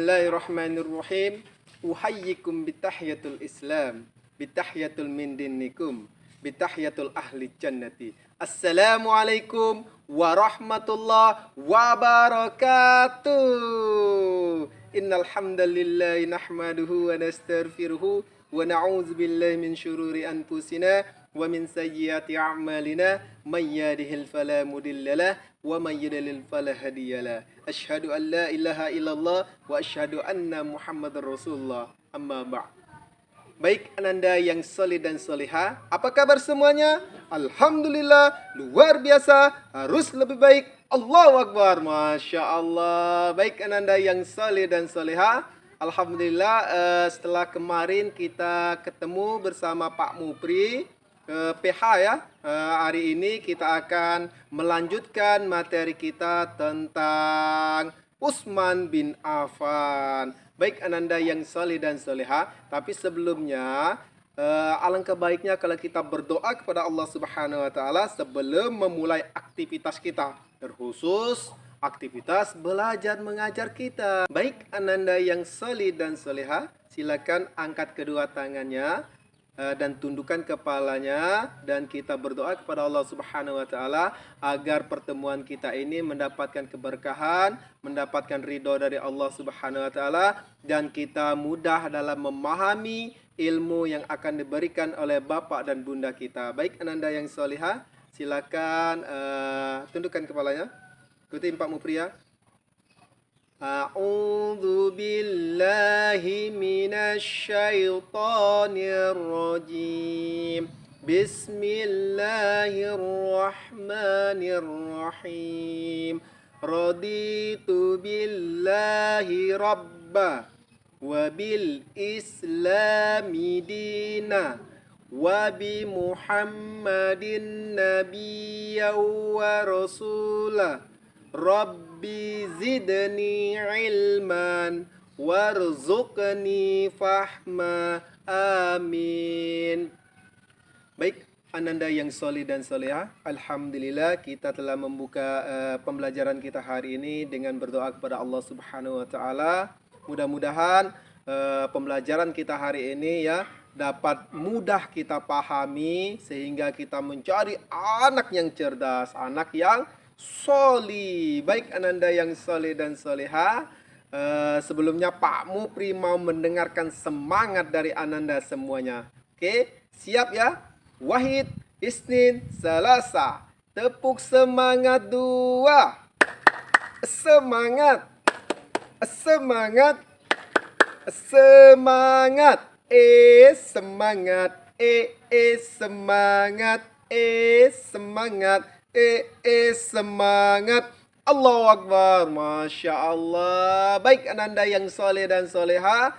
Bismillahirrahmanirrahim. Uhayyikum bitahiyatul Islam, bitahiyatul min dinikum, bitahiyatul ahli jannati. Assalamualaikum warahmatullahi wabarakatuh. Innal hamdalillahi nahmaduhu wa nastaghfiruhu wa na'udzu billahi min syururi anfusina wa min sayyiati a'malina may yahdihil fala mudhillalah wa may yudlil fala hadiyalah. Asyhadu an la ilaha illallah wa asyhadu anna Muhammadar Rasulullah. Amma ba'd. Baik ananda yang soleh dan soleha, apa kabar semuanya? Alhamdulillah, luar biasa, harus lebih baik. Allahu Akbar, Masya Allah. Baik ananda yang soleh dan soleha, Alhamdulillah setelah kemarin kita ketemu bersama Pak Mupri PH ya, hari ini kita akan melanjutkan materi kita tentang Utsman bin Affan. Baik ananda yang soleh dan soleha, tapi sebelumnya alangkah baiknya kalau kita berdoa kepada Allah Subhanahu wa Ta'ala sebelum memulai aktivitas kita, terkhusus aktivitas belajar mengajar kita. Baik ananda yang soleh dan soleha, silakan angkat kedua tangannya dan tundukkan kepalanya, dan kita berdoa kepada Allah Subhanahu wa Ta'ala agar pertemuan kita ini mendapatkan keberkahan, mendapatkan ridho dari Allah Subhanahu wa Ta'ala, dan kita mudah dalam memahami ilmu yang akan diberikan oleh bapak dan bunda kita. Baik ananda yang solihah, silakan tundukkan kepalanya, ikuti Pak Mupri ya. A'udzu billahi minasy syaithanir rajim. Bismillahirrahmanirrahim. Raditu billahi rabba wa bil islami dina wa bi Muhammadin nabiyya wa rasulah. Rabbi zidni ilman warzuqni fahma, amin. Baik ananda yang soleh dan soleha, alhamdulillah kita telah membuka pembelajaran kita hari ini dengan berdoa kepada Allah Subhanahu wa Ta'ala. Mudah-mudahan pembelajaran kita hari ini ya dapat mudah kita pahami sehingga kita mencari anak yang cerdas, anak yang soli. Baik ananda yang soleh dan soleha, sebelumnya Pak Mupri mau mendengarkan semangat dari ananda semuanya. Oke, siap ya? Wahid, Isnin, Salasa. Tepuk semangat dua. Semangat. Semangat. Semangat. Semangat. Semangat. Semangat. Semangat. Allahu Akbar, Masya Allah. Baik ananda yang soleh dan soleha,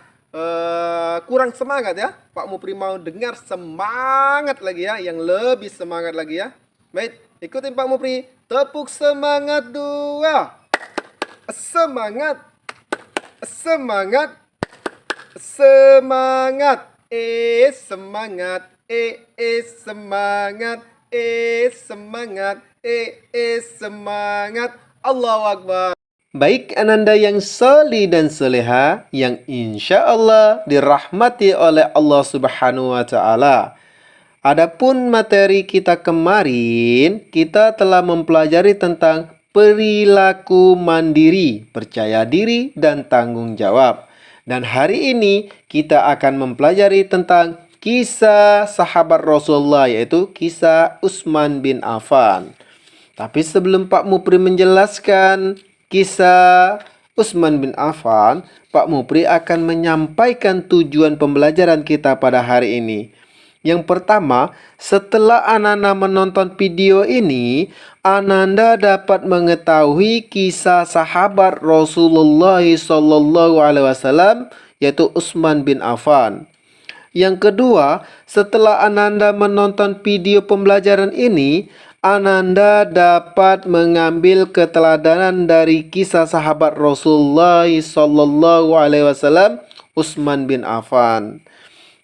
kurang semangat ya, Pak Mupri mau dengar semangat lagi ya, yang lebih semangat lagi ya. Baik, ikutin Pak Mupri. Tepuk semangat dua. Semangat. Semangat. Semangat. Semangat. Semangat. Semangat. Semangat. Allahu Akbar. Baik ananda yang soleh dan soleha, yang insya Allah dirahmati oleh Allah Subhanahu wa Ta'ala. Adapun materi kita kemarin, kita telah mempelajari tentang perilaku mandiri, percaya diri, dan tanggung jawab. Dan hari ini kita akan mempelajari tentang kisah sahabat Rasulullah, yaitu kisah Utsman bin Affan. Tapi sebelum Pak Mupri menjelaskan kisah Utsman bin Affan, Pak Mupri akan menyampaikan tujuan pembelajaran kita pada hari ini. Yang pertama, setelah ananda menonton video ini, ananda dapat mengetahui kisah sahabat Rasulullah SAW, yaitu Utsman bin Affan. Yang kedua, setelah ananda menonton video pembelajaran ini, ananda dapat mengambil keteladanan dari kisah sahabat Rasulullah SAW, Utsman bin Affan.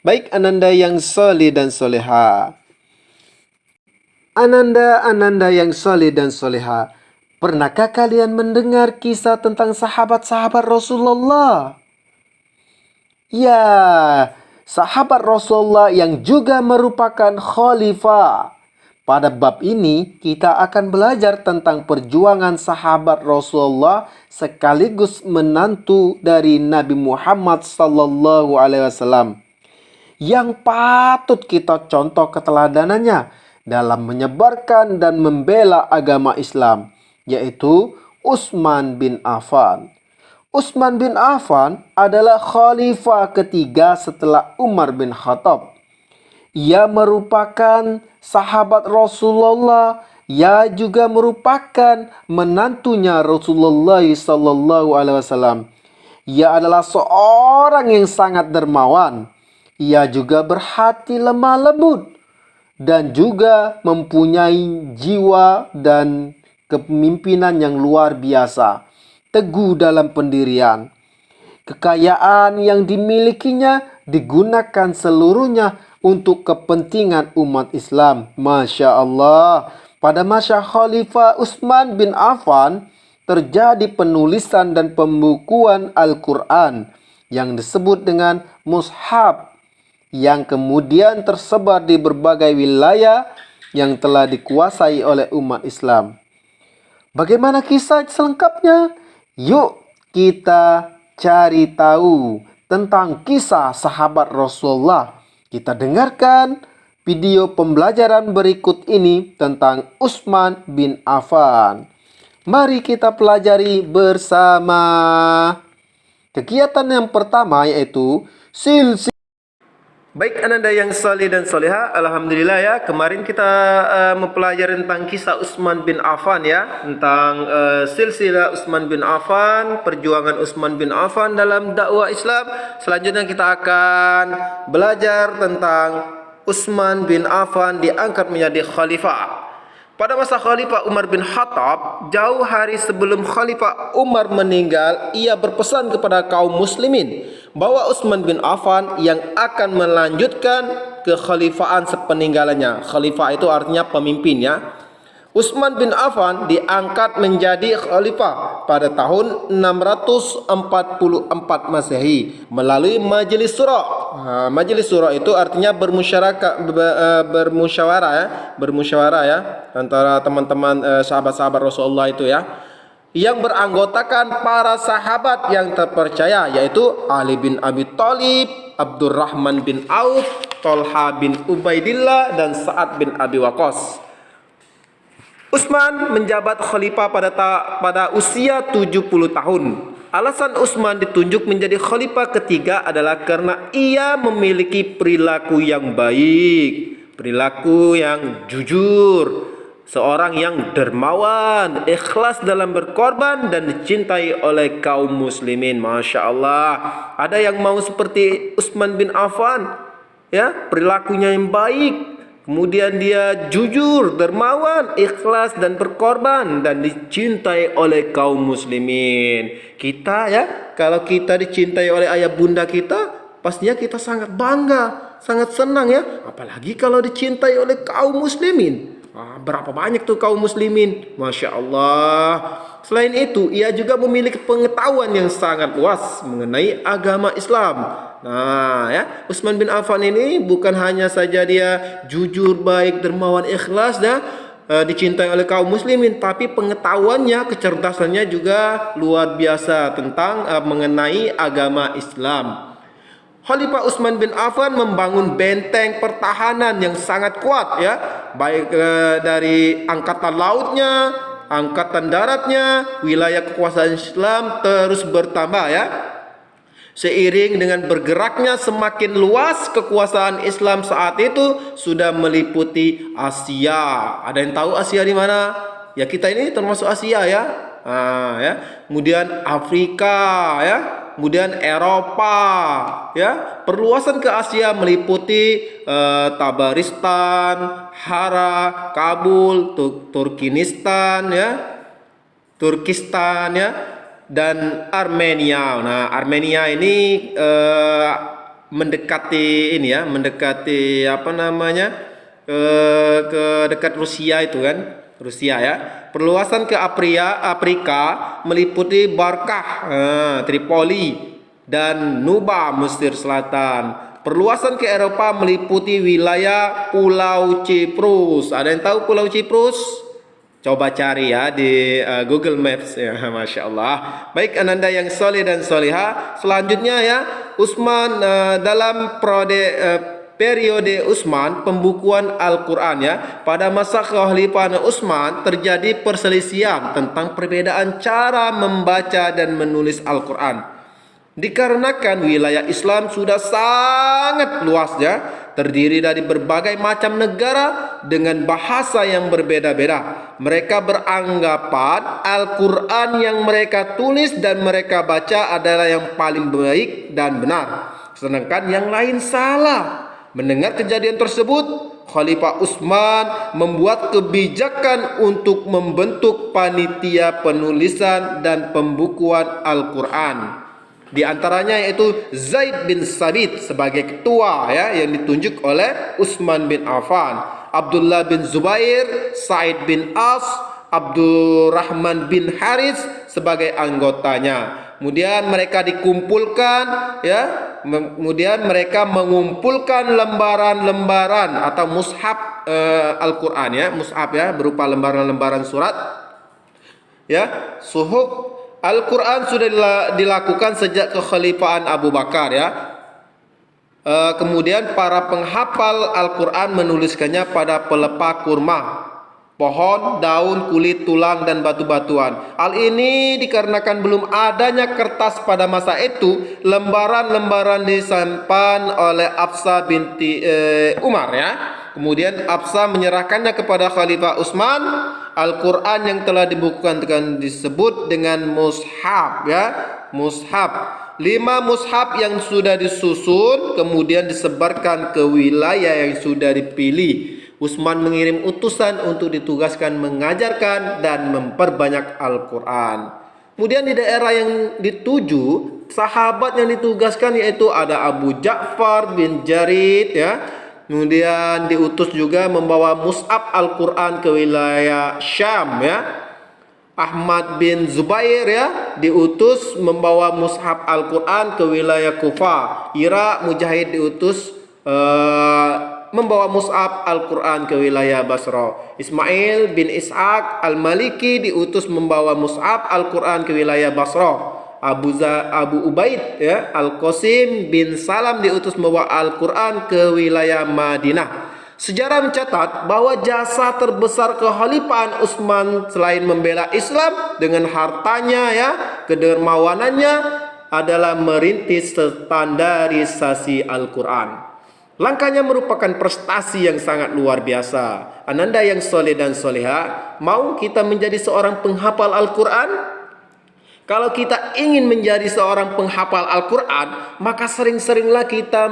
Baik ananda yang soleh dan soleha, ananda yang soleh dan soleha, Pernahkah kalian mendengar kisah tentang sahabat-sahabat Rasulullah? Ya, sahabat Rasulullah yang juga merupakan khalifah. Pada bab ini, kita akan belajar tentang perjuangan sahabat Rasulullah sekaligus menantu dari Nabi Muhammad SAW yang patut kita contoh keteladanannya dalam menyebarkan dan membela agama Islam, yaitu Utsman bin Affan. Utsman bin Affan adalah khalifah ketiga setelah Umar bin Khattab. Ia merupakan sahabat Rasulullah. Ia juga merupakan menantunya Rasulullah SAW. Ia adalah seorang yang sangat dermawan. Ia juga berhati lemah lembut dan juga mempunyai jiwa dan kepemimpinan yang luar biasa, teguh dalam pendirian. Kekayaan yang dimilikinya digunakan seluruhnya untuk kepentingan umat Islam. Masya Allah. Pada masa Khalifah Utsman bin Affan terjadi penulisan dan pembukuan Al-Quran yang disebut dengan mushaf, yang kemudian tersebar di berbagai wilayah yang telah dikuasai oleh umat Islam. Bagaimana kisah selengkapnya? Yuk kita cari tahu tentang kisah sahabat Rasulullah. Kita dengarkan video pembelajaran berikut ini tentang Utsman bin Affan. Mari kita pelajari bersama. Kegiatan yang pertama yaitu silsilah. Baik ananda yang saleh dan soleha, alhamdulillah ya. Kemarin kita mempelajari tentang kisah Utsman bin Affan ya, tentang silsilah Utsman bin Affan, perjuangan Utsman bin Affan dalam dakwah Islam. Selanjutnya kita akan belajar tentang Utsman bin Affan diangkat menjadi khalifah. Pada masa Khalifah Umar bin Khattab, jauh hari sebelum Khalifah Umar meninggal, ia berpesan kepada kaum muslimin bahwa Utsman bin Affan yang akan melanjutkan kekhalifahan sepeninggalannya. Khalifah itu artinya pemimpin ya. Utsman bin Affan diangkat menjadi khalifah pada tahun 644 Masehi melalui Majelis Syura. Majelis Syura itu artinya bermusyawarah ya antara teman-teman sahabat-sahabat Rasulullah itu ya, yang beranggotakan para sahabat yang terpercaya, yaitu Ali bin Abi Thalib, Abdurrahman bin Auf, Thalha bin Ubaidillah, dan Sa'ad bin Abi Waqqas. Utsman menjabat khalifah pada usia 70 tahun. Alasan Utsman ditunjuk menjadi khalifah ketiga adalah karena ia memiliki perilaku yang baik, perilaku yang jujur, seorang yang dermawan, ikhlas dalam berkorban, dan dicintai oleh kaum muslimin. Masya Allah. Ada yang mau seperti Utsman bin Affan ya, perilakunya yang baik, kemudian dia jujur, dermawan, ikhlas dan berkorban, dan dicintai oleh kaum muslimin. Kita ya, kalau kita dicintai oleh ayah bunda kita, pastinya kita sangat bangga, sangat senang ya. Apalagi kalau dicintai oleh kaum muslimin. Berapa banyak tuh kaum muslimin, Masya Allah. Selain itu, ia juga memiliki pengetahuan yang sangat luas mengenai agama Islam. Nah ya, Utsman bin Affan ini bukan hanya saja dia jujur, baik, dermawan, ikhlas dan dicintai oleh kaum muslimin, tapi pengetahuannya, kecerdasannya juga luar biasa tentang mengenai agama Islam. Khalifah Utsman bin Affan membangun benteng pertahanan yang sangat kuat ya, baik dari angkatan lautnya, angkatan daratnya. Wilayah kekuasaan Islam terus bertambah ya. Seiring dengan bergeraknya semakin luas kekuasaan Islam saat itu sudah meliputi Asia. Ada yang tahu Asia di mana? Ya, kita ini termasuk Asia ya. Ya. Kemudian Afrika ya, kemudian Eropa ya. Perluasan ke Asia meliputi Tabaristan, Hara, Kabul, Turkmenistan ya, Turkistan ya, dan Armenia. Nah, Armenia ini mendekati ini ya, mendekati apa namanya, ke dekat Rusia itu kan. Rusia ya. Perluasan ke Afrika meliputi Barkah, Tripoli, dan Nuba, Mesir Selatan. Perluasan ke Eropa meliputi wilayah Pulau Cyprus. Ada yang tahu Pulau Cyprus? Coba cari ya di Google Maps ya, Masya Allah. Baik ananda yang soleh dan soleha, selanjutnya ya, Utsman dalam periode Utsman, pembukuan Al-Quran ya. Pada masa kekhalifahan Utsman terjadi perselisihan tentang perbedaan cara membaca dan menulis Al-Quran. Dikarenakan wilayah Islam sudah sangat luas ya, terdiri dari berbagai macam negara dengan bahasa yang berbeda-beda. Mereka beranggapan Al-Quran yang mereka tulis dan mereka baca adalah yang paling baik dan benar, sedangkan yang lain salah. Mendengar kejadian tersebut, Khalifah Utsman membuat kebijakan untuk membentuk panitia penulisan dan pembukuan Al-Quran. Di antaranya yaitu Zaid bin Sabit sebagai ketua ya, yang ditunjuk oleh Utsman bin Affan, Abdullah bin Zubair, Sa'id bin As, Abdurrahman bin Haris sebagai anggotanya. Kemudian mereka dikumpulkan ya, kemudian mereka mengumpulkan lembaran-lembaran atau mushaf Al-Quran ya, mushaf ya, berupa lembaran-lembaran surat ya, suhuf. Al-Quran sudah dilakukan sejak kekhalifahan Abu Bakar ya. Kemudian para penghafal Al-Quran menuliskannya pada pelepah kurma, pohon, daun, kulit, tulang, dan batu-batuan. Hal ini dikarenakan belum adanya kertas pada masa itu. Lembaran-lembaran disimpan oleh Hafsah binti Umar ya. Kemudian Hafsah menyerahkannya kepada Khalifah Utsman. Al-Quran yang telah dibukukan disebut dengan mushaf ya, mushaf. 5 mushaf yang sudah disusun kemudian disebarkan ke wilayah yang sudah dipilih. Utsman mengirim utusan untuk ditugaskan mengajarkan dan memperbanyak Al-Quran. Kemudian di daerah yang dituju, sahabat yang ditugaskan yaitu ada Abu Ja'far bin Jarid ya. Kemudian diutus juga membawa mushaf Al-Quran ke wilayah Syam ya. Ahmad bin Zubair ya diutus membawa mushaf Al-Quran ke wilayah Kufah. Irak, Mujahid diutus membawa mushaf Al-Quran ke wilayah Basra. Ismail bin Ishaq Al-Maliki diutus membawa mushaf Al-Quran ke wilayah Basra. Abu Ubaid ya, Al-Qasim bin Salam diutus membawa Al-Quran ke wilayah Madinah. Sejarah mencatat bahwa jasa terbesar kekhalifahan Utsman selain membela Islam dengan hartanya ya, kedermawanannya adalah merintis standarisasi Al-Quran. Langkahnya merupakan prestasi yang sangat luar biasa. Ananda yang soleh dan soleha, mau kita menjadi seorang penghafal Al-Quran? Kalau kita ingin menjadi seorang penghafal Al-Quran, maka sering-seringlah kita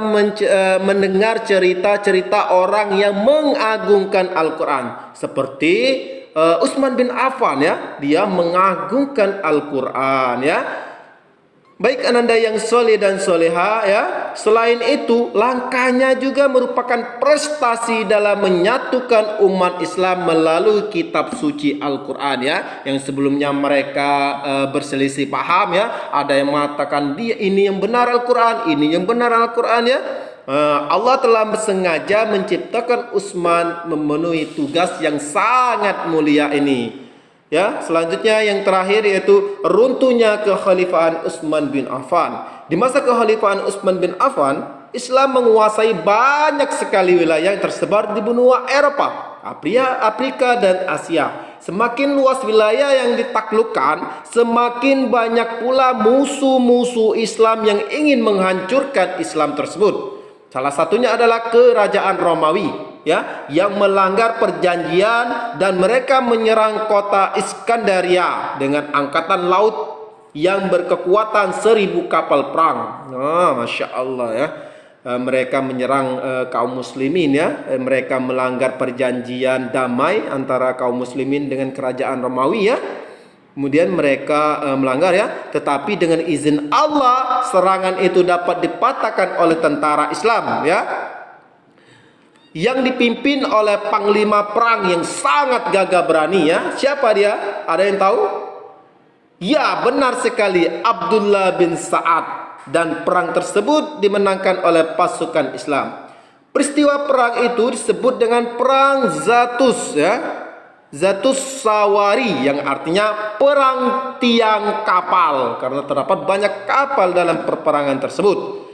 mendengar cerita-cerita orang yang mengagungkan Al-Quran. Seperti Utsman bin Affan ya, dia mengagungkan Al-Quran ya. Baik ananda yang soleh dan soleha ya. Selain itu, langkahnya juga merupakan prestasi dalam menyatukan umat Islam melalui kitab suci Al-Quran ya. Yang sebelumnya mereka berselisih paham ya. Ada yang mengatakan dia ini yang benar Al-Quran, ini yang benar Al-Quran ya. Allah telah sengaja menciptakan Utsman memenuhi tugas yang sangat mulia ini. Ya, selanjutnya yang terakhir yaitu runtuhnya kekhalifahan Utsman bin Affan. Di masa kekhalifahan Utsman bin Affan, Islam menguasai banyak sekali wilayah yang tersebar di benua Eropa, Afrika dan Asia. Semakin luas wilayah yang ditaklukkan, semakin banyak pula musuh-musuh Islam yang ingin menghancurkan Islam tersebut. Salah satunya adalah kerajaan Romawi ya, yang melanggar perjanjian dan mereka menyerang kota Iskandaria dengan angkatan laut yang berkekuatan 1000 kapal perang. Masya Allah ya. Mereka menyerang kaum muslimin ya. Mereka melanggar perjanjian damai antara kaum muslimin dengan kerajaan Romawi ya. Kemudian mereka melanggar ya, tetapi dengan izin Allah serangan itu dapat dipatahkan oleh tentara Islam ya. yang dipimpin oleh panglima perang yang sangat gagah berani ya. Siapa dia? Ada yang tahu? Ya, benar sekali, Abdullah bin Sa'ad. Dan perang tersebut dimenangkan oleh pasukan Islam. Peristiwa perang itu disebut dengan perang Zatus ya. Zatus Sawari, yang artinya perang tiang kapal, karena terdapat banyak kapal dalam peperangan tersebut.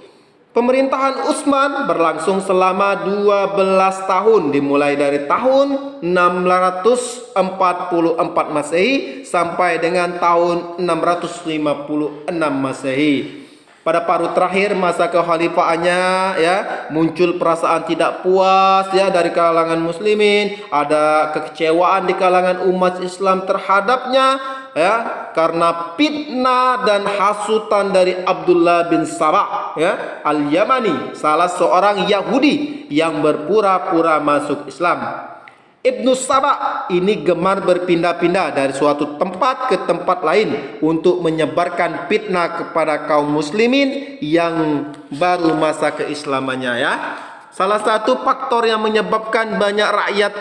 Pemerintahan Utsman berlangsung selama 12 tahun, dimulai dari tahun 644 Masehi sampai dengan tahun 656 Masehi. Pada paruh terakhir masa kekhalifaannya ya, muncul perasaan tidak puas ya dari kalangan muslimin, ada kekecewaan di kalangan umat Islam terhadapnya ya, karena fitnah dan hasutan dari Abdullah bin Sabah ya Al-Yamani, salah seorang Yahudi yang berpura-pura masuk Islam. Ibnu Sabah ini gemar berpindah-pindah dari suatu tempat ke tempat lain untuk menyebarkan fitnah kepada kaum muslimin yang baru masa keislamannya ya. Salah satu faktor yang menyebabkan banyak rakyat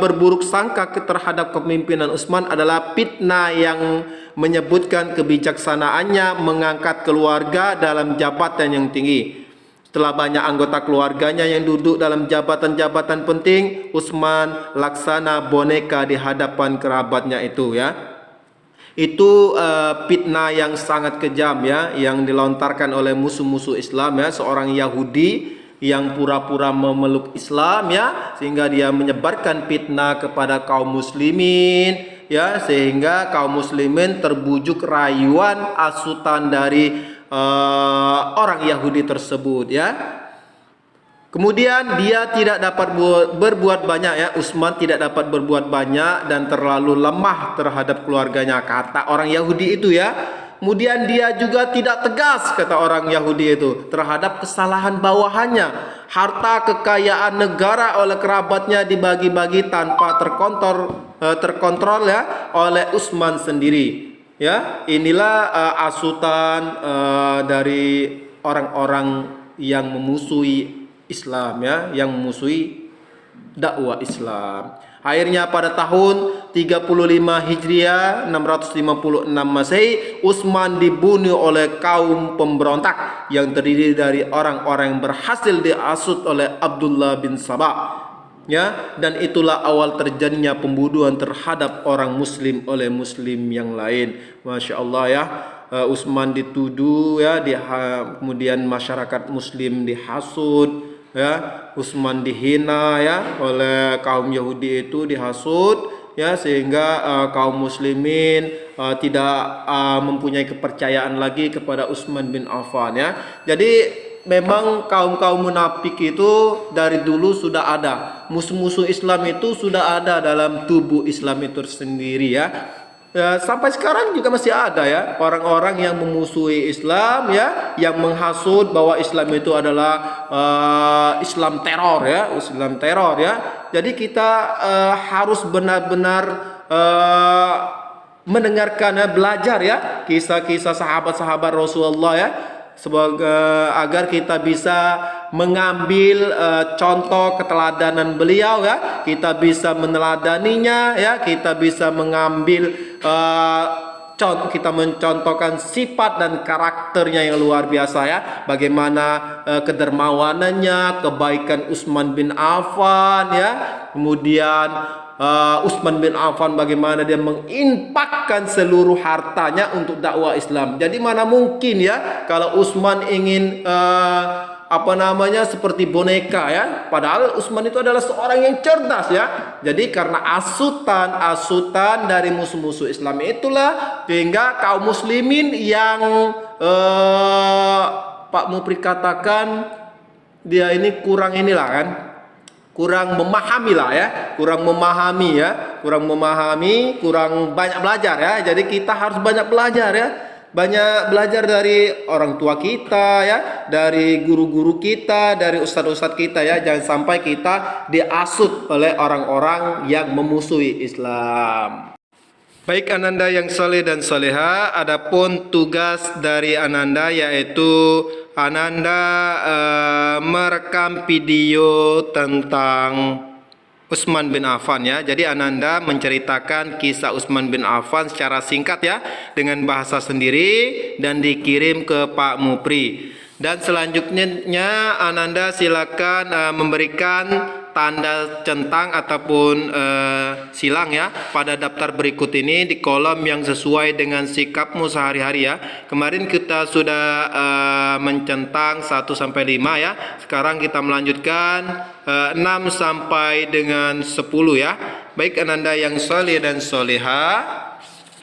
berburuk sangka terhadap kepemimpinan Utsman adalah fitnah yang menyebutkan kebijaksanaannya mengangkat keluarga dalam jabatan yang tinggi. Setelah banyak anggota keluarganya yang duduk dalam jabatan-jabatan penting, Utsman laksana boneka di hadapan kerabatnya itu ya. Itu fitnah yang sangat kejam ya, yang dilontarkan oleh musuh-musuh Islam ya, seorang Yahudi yang pura-pura memeluk Islam ya, sehingga dia menyebarkan fitnah kepada kaum muslimin ya, sehingga kaum muslimin terbujuk rayuan asutan dari orang Yahudi tersebut ya. Kemudian dia tidak dapat berbuat banyak ya, Utsman tidak dapat berbuat banyak dan terlalu lemah terhadap keluarganya, kata orang Yahudi itu ya. Kemudian dia juga tidak tegas, kata orang Yahudi itu, terhadap kesalahan bawahannya. Harta kekayaan negara oleh kerabatnya dibagi-bagi tanpa terkontrol ya oleh Utsman sendiri. Ya, inilah asutan dari orang-orang yang memusuhi Islam ya, yang memusuhi dakwah Islam. Akhirnya pada tahun 35 Hijriah 656 Masehi, Utsman dibunuh oleh kaum pemberontak yang terdiri dari orang-orang yang berhasil diasut oleh Abdullah bin Sabah. Ya, dan itulah awal terjadinya pembunuhan terhadap orang muslim oleh muslim yang lain. Masya Allah ya, Utsman dituduh ya, kemudian masyarakat muslim dihasut ya, Utsman dihina ya oleh kaum Yahudi itu, dihasut ya, sehingga kaum muslimin tidak mempunyai kepercayaan lagi kepada Utsman bin Affan ya. Jadi memang kaum-kaum munafik itu dari dulu sudah ada. Musuh-musuh Islam itu sudah ada dalam tubuh Islam itu sendiri ya. Sampai sekarang juga masih ada ya orang-orang yang memusuhi Islam ya, yang menghasut bahwa Islam itu adalah Islam teror ya, Islam teror ya. Jadi kita harus benar-benar mendengarkan, belajar ya kisah-kisah sahabat-sahabat Rasulullah ya, agar kita bisa mengambil contoh keteladanan beliau ya, kita bisa meneladaninya ya, kita bisa mengambil kita mencontohkan sifat dan karakternya yang luar biasa ya, bagaimana kedermawanannya, kebaikan Utsman bin Affan ya, kemudian Utsman bin Affan bagaimana dia menginfakkan seluruh hartanya untuk dakwah Islam. Jadi mana mungkin ya kalau Utsman ingin seperti boneka ya, padahal Utsman itu adalah seorang yang cerdas ya. Jadi karena asutan dari musuh-musuh Islam itulah sehingga kaum muslimin yang Pak Mupri katakan dia ini kurang memahami lah ya, kurang banyak belajar ya. Jadi kita harus banyak belajar ya, banyak belajar dari orang tua kita ya, dari guru-guru kita, dari ustadz-ustadz kita ya. Jangan sampai kita diasut oleh orang-orang yang memusuhi Islam. Baik Ananda yang soleh dan soleha, adapun tugas dari Ananda yaitu Ananda merekam video tentang Utsman bin Affan ya. Jadi Ananda menceritakan kisah Utsman bin Affan secara singkat ya, dengan bahasa sendiri dan dikirim ke Pak Mupri. Dan selanjutnya Ananda silakan memberikan tanda centang ataupun silang ya pada daftar berikut ini di kolom yang sesuai dengan sikapmu sehari-hari ya. Kemarin kita sudah mencentang 1 sampai 5 ya. Sekarang kita melanjutkan 6 sampai dengan 10 ya. Baik Ananda yang soleh dan soleha,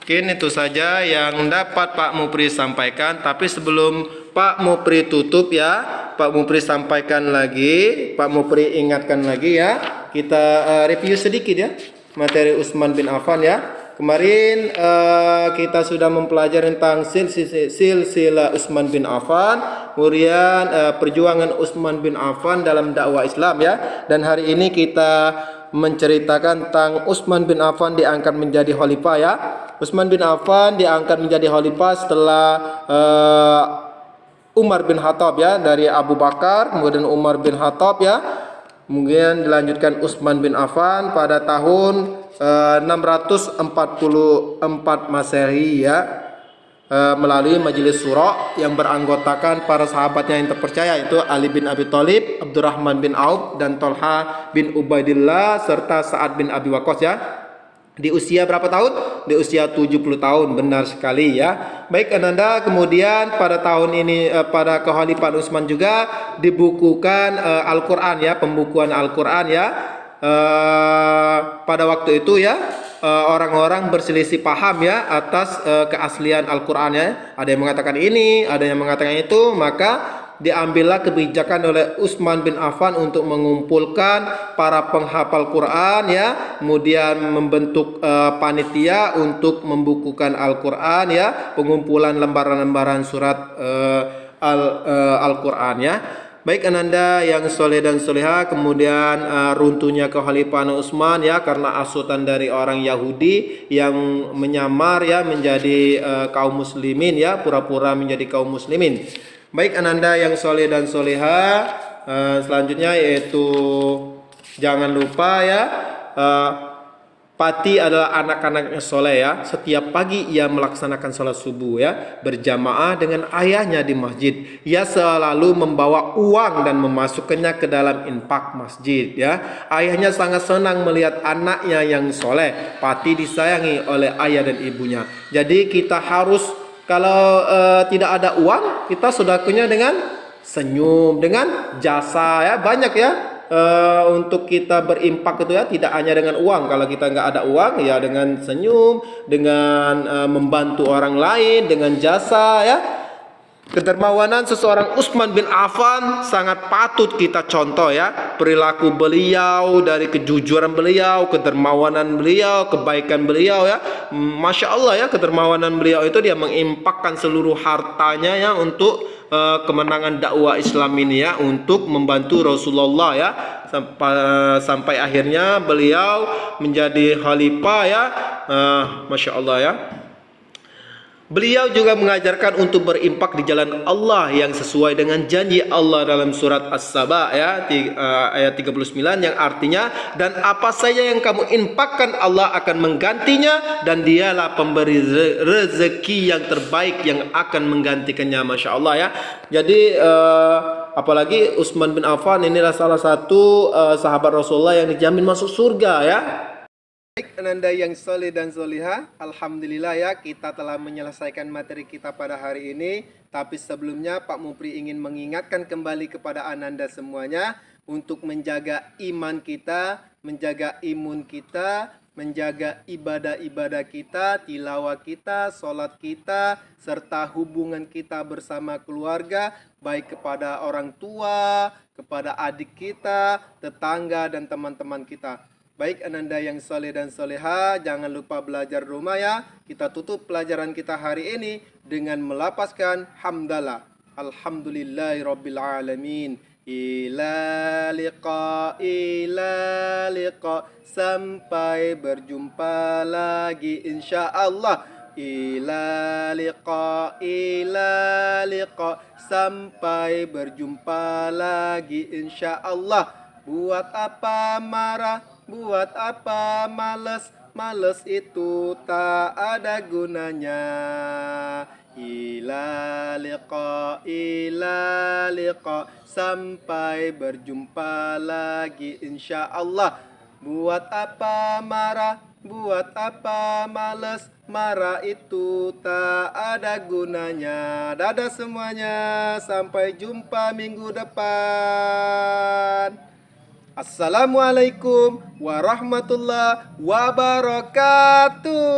mungkin itu saja yang dapat Pak Mupri sampaikan. Tapi sebelum Pak Mupri tutup ya, Pak Mupri sampaikan lagi, Pak Mupri ingatkan lagi ya, kita review sedikit ya materi Utsman bin Affan ya. Kemarin kita sudah mempelajari tentang silsilah Utsman bin Affan, kemudian perjuangan Utsman bin Affan dalam dakwah Islam ya. Dan hari ini kita menceritakan tentang Utsman bin Affan diangkat menjadi khalifah ya. Utsman bin Affan diangkat menjadi khalifah setelah Umar bin Khattab ya, dari Abu Bakar kemudian Umar bin Khattab ya. Kemudian dilanjutkan Utsman bin Affan pada tahun 644 Masehi ya, melalui majelis syura yang beranggotakan para sahabatnya yang terpercaya, yaitu Ali bin Abi Thalib, Abdurrahman bin Auf, dan Thalha bin Ubaidillah serta Sa'ad bin Abi Waqqas ya. Di usia berapa tahun? Di usia 70 tahun, benar sekali ya. Baik Ananda, kemudian pada tahun ini pada kekhalifahan Utsman juga dibukukan Al-Qur'an ya, pembukuan Al-Qur'an ya. Pada waktu itu ya, orang-orang berselisih paham ya atas keaslian Al-Qur'an ya. Ada yang mengatakan ini, ada yang mengatakan itu, maka diambillah kebijakan oleh Utsman bin Affan untuk mengumpulkan para penghafal Quran ya, kemudian membentuk panitia untuk membukukan Al-Quran ya, pengumpulan lembaran-lembaran surat Al-Quran ya. Baik Ananda yang soleh dan soleha, kemudian runtuhnya kekhalifahan Utsman ya karena asutan dari orang Yahudi yang menyamar ya menjadi kaum muslimin ya, pura-pura menjadi kaum muslimin. Baik Ananda yang soleh dan soleha, selanjutnya yaitu jangan lupa ya, Pati adalah anak-anaknya soleh ya. Setiap pagi ia melaksanakan sholat subuh ya, berjamaah dengan ayahnya di masjid. Ia selalu membawa uang dan memasukkannya ke dalam infak masjid ya. Ayahnya sangat senang melihat anaknya yang soleh. Pati disayangi oleh ayah dan ibunya. Jadi kita harus, kalau tidak ada uang, kita sedekahnya dengan senyum, dengan jasa ya, banyak ya. Untuk kita berimpak itu ya, tidak hanya dengan uang. Kalau kita nggak ada uang ya, dengan senyum, dengan membantu orang lain, dengan jasa ya. Kedermawanan seseorang Utsman bin Affan sangat patut kita contoh ya. Perilaku beliau, dari kejujuran beliau, kedermawanan beliau, kebaikan beliau ya. Masya Allah ya, kedermawanan beliau itu dia mengimpakkan seluruh hartanya ya untuk kemenangan dakwah Islam ini ya, untuk membantu Rasulullah ya, sampai akhirnya beliau menjadi khalifah ya. Masya Allah ya. Beliau juga mengajarkan untuk berimpak di jalan Allah yang sesuai dengan janji Allah dalam surat As-Saba ya, ayat 39, yang artinya, dan apa saja yang kamu infakkan Allah akan menggantinya, dan dialah pemberi rezeki yang terbaik yang akan menggantikannya. Masya Allah ya. Jadi apalagi Utsman bin Affan inilah salah satu sahabat Rasulullah yang dijamin masuk surga ya. Baik Ananda yang soleh dan soleha, alhamdulillah ya, kita telah menyelesaikan materi kita pada hari ini. Tapi sebelumnya Pak Mupri ingin mengingatkan kembali kepada Ananda semuanya untuk menjaga iman kita, menjaga imun kita, menjaga ibadah-ibadah kita, tilawah kita, sholat kita, serta hubungan kita bersama keluarga, baik kepada orang tua, kepada adik kita, tetangga, dan teman-teman kita. Baik Ananda yang soleh dan soleha, jangan lupa belajar rumah ya. Kita tutup pelajaran kita hari ini dengan melapaskan hamdalah. Alhamdulillahirabbil alamin. Ila liqa, sampai berjumpa lagi insyaallah. ila liqa. Sampai berjumpa lagi insyaallah. Buat apa marah, buat apa males, males itu tak ada gunanya. Ila liqa. Sampai berjumpa lagi insyaallah. Buat apa marah, buat apa males, marah itu tak ada gunanya. Dadah semuanya, sampai jumpa minggu depan. Assalamualaikum warahmatullahi wabarakatuh.